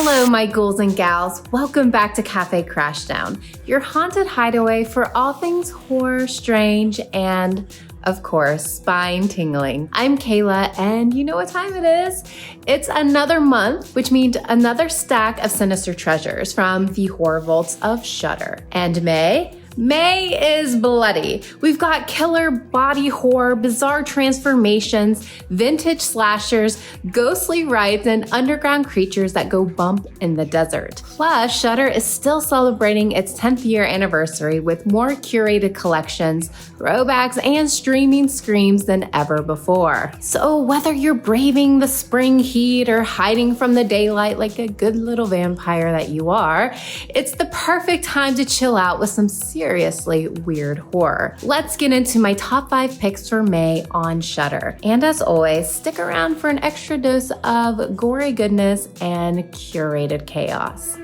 Hello, my ghouls and gals. Welcome back to Cafe Crashdown, your haunted hideaway for all things horror, strange, and, of course, spine-tingling. I'm Kayla, and you know what time it is? It's another month, which means another stack of sinister treasures from the horror vaults of Shudder. And May is bloody. We've got killer body horror, bizarre transformations, vintage slashers, ghostly rites, and underground creatures that go bump in the desert. Plus, Shudder is still celebrating its 10th year anniversary with more curated collections, throwbacks, and streaming screams than ever before. So whether you're braving the spring heat or hiding from the daylight like a good little vampire that you are, it's the perfect time to chill out with some seriously weird horror. Let's get into my top 5 picks for May on Shudder. And as always, stick around for an extra dose of gory goodness and curated chaos.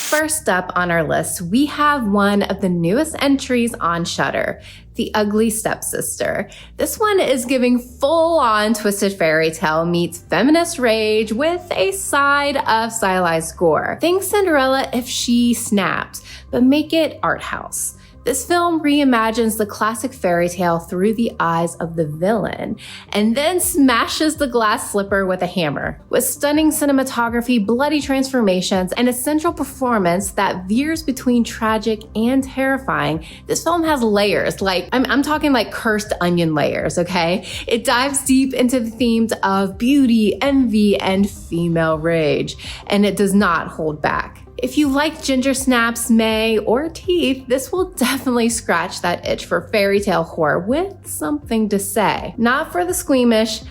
First up on our list, we have one of the newest entries on Shudder, The Ugly Stepsister. This one is giving full-on twisted fairy tale meets feminist rage with a side of stylized gore. Think Cinderella if she snapped, but make it art house. This film reimagines the classic fairy tale through the eyes of the villain, and then smashes the glass slipper with a hammer. With stunning cinematography, bloody transformations, and a central performance that veers between tragic and terrifying, this film has layers, I'm talking like cursed onion layers, okay? It dives deep into the themes of beauty, envy, and female rage, and it does not hold back. If you like ginger snaps, May, or teeth, this will definitely scratch that itch for fairy tale horror with something to say. Not for the squeamish,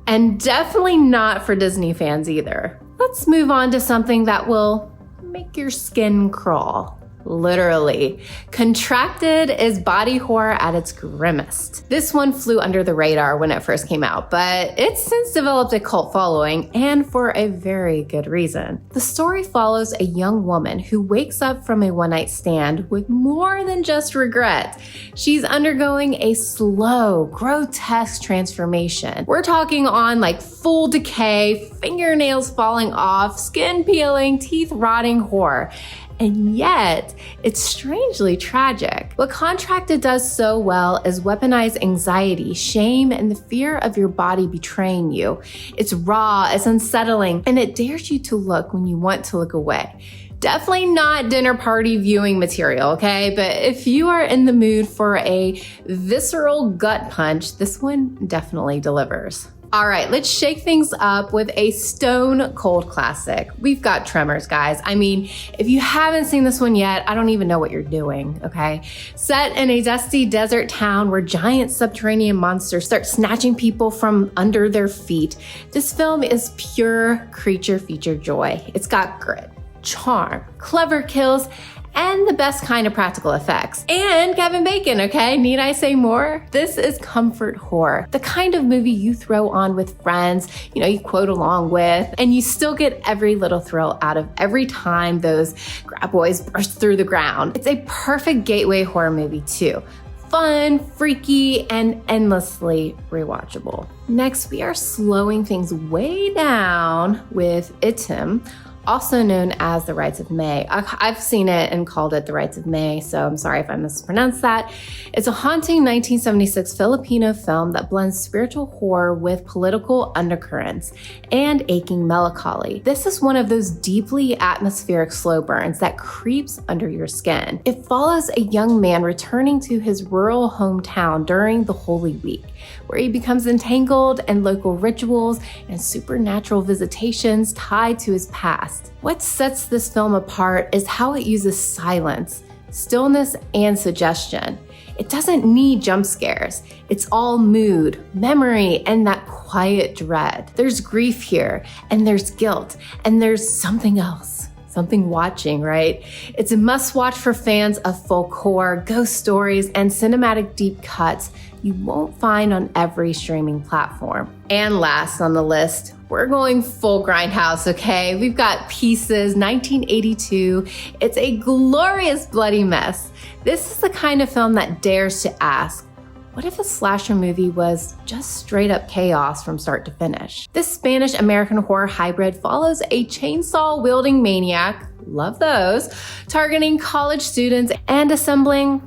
and definitely not for Disney fans either. Let's move on to something that will make your skin crawl. Literally. Contracted is body horror at its grimmest. This one flew under the radar when it first came out, but it's since developed a cult following, and for a very good reason. The story follows a young woman who wakes up from a one-night stand with more than just regret. She's undergoing a slow, grotesque transformation. We're talking on like full decay, fingernails falling off, skin peeling, teeth rotting horror. And yet, it's strangely tragic. What Contracted does so well is weaponize anxiety, shame, and the fear of your body betraying you. It's raw, it's unsettling, and it dares you to look when you want to look away. Definitely not dinner party viewing material, okay? But if you are in the mood for a visceral gut punch, this one definitely delivers. All right, let's shake things up with a stone cold classic. We've got Tremors, guys. I mean, if you haven't seen this one yet, I don't even know what you're doing, okay? Set in a dusty desert town where giant subterranean monsters start snatching people from under their feet, this film is pure creature feature joy. It's got grit, charm, clever kills, and the best kind of practical effects. And Kevin Bacon, okay? Need I say more? This is comfort horror. The kind of movie you throw on with friends, you quote along with, and you still get every little thrill out of every time those graboids burst through the ground. It's a perfect gateway horror movie too. Fun, freaky, and endlessly rewatchable. Next, we are slowing things way down with Itim, also known as the Rites of May. I've seen it and called it the Rites of May, so I'm sorry if I mispronounced that. It's a haunting 1976 Filipino film that blends spiritual horror with political undercurrents and aching melancholy. This is one of those deeply atmospheric slow burns that creeps under your skin. It follows a young man returning to his rural hometown during the Holy Week, where he becomes entangled in local rituals and supernatural visitations tied to his past. What sets this film apart is how it uses silence, stillness, and suggestion. It doesn't need jump scares. It's all mood, memory, and that quiet dread. There's grief here, and there's guilt, and there's something else. Something watching, right? It's a must-watch for fans of folk horror, ghost stories, and cinematic deep cuts you won't find on every streaming platform. And last on the list, we're going full grindhouse, okay? We've got Pieces, 1982. It's a glorious bloody mess. This is the kind of film that dares to ask, what if a slasher movie was just straight up chaos from start to finish? This Spanish-American horror hybrid follows a chainsaw-wielding maniac, love those, targeting college students and assembling,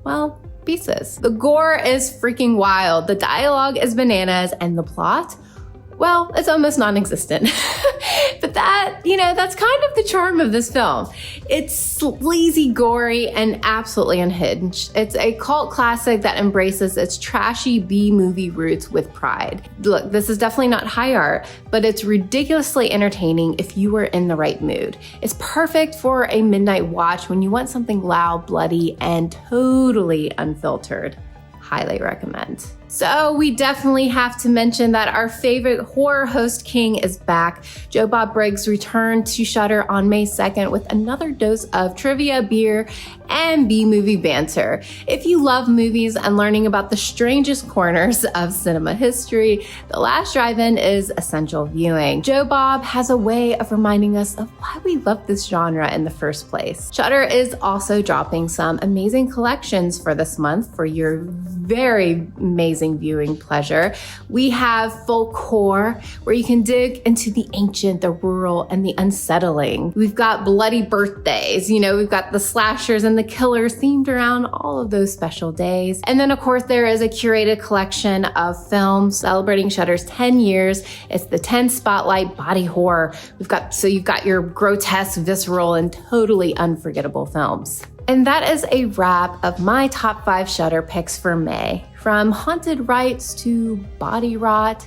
well, pieces. The gore is freaking wild, the dialogue is bananas, and the plot, well, it's almost non-existent. But that's kind of the charm of this film. It's sleazy, gory, and absolutely unhinged. It's a cult classic that embraces its trashy B-movie roots with pride. Look, this is definitely not high art, but it's ridiculously entertaining if you are in the right mood. It's perfect for a midnight watch when you want something loud, bloody, and totally unfiltered. Highly recommend. So we definitely have to mention that our favorite horror host king is back. Joe Bob Briggs returned to Shudder on May 2nd with another dose of trivia, beer, and B-movie banter. If you love movies and learning about the strangest corners of cinema history, The Last Drive-In is essential viewing. Joe Bob has a way of reminding us of why we love this genre in the first place. Shudder is also dropping some amazing collections for this month for your very amazing viewing pleasure. We have folk horror, where you can dig into the ancient, the rural, and the unsettling. We've got bloody birthdays, we've got the slashers and the killers themed around all of those special days. And then of course there is a curated collection of films celebrating Shudder's 10 years. It's the 10 Spotlight Body Horror. You've got your grotesque, visceral, and totally unforgettable films. And that is a wrap of my top 5 Shudder picks for May. From haunted rites to body rot,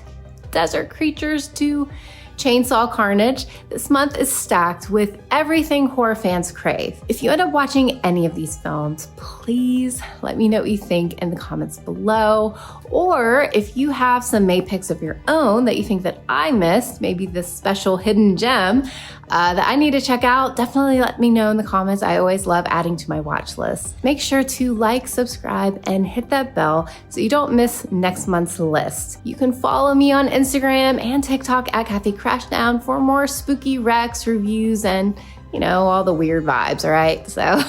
desert creatures to chainsaw carnage, this month is stacked with everything horror fans crave. If you end up watching any of these films, please let me know what you think in the comments below. Or if you have some May picks of your own that you think that I missed, maybe this special hidden gem that I need to check out, definitely let me know in the comments. I always love adding to my watch list. Make sure to like, subscribe, and hit that bell so you don't miss next month's list. You can follow me on Instagram and TikTok at Cafe Crashdown for more spooky recs, reviews, and all the weird vibes, all right? So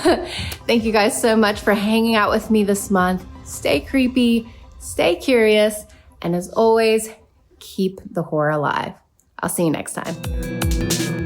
thank you guys so much for hanging out with me this month. Stay creepy, stay curious, and as always, keep the horror alive. I'll see you next time.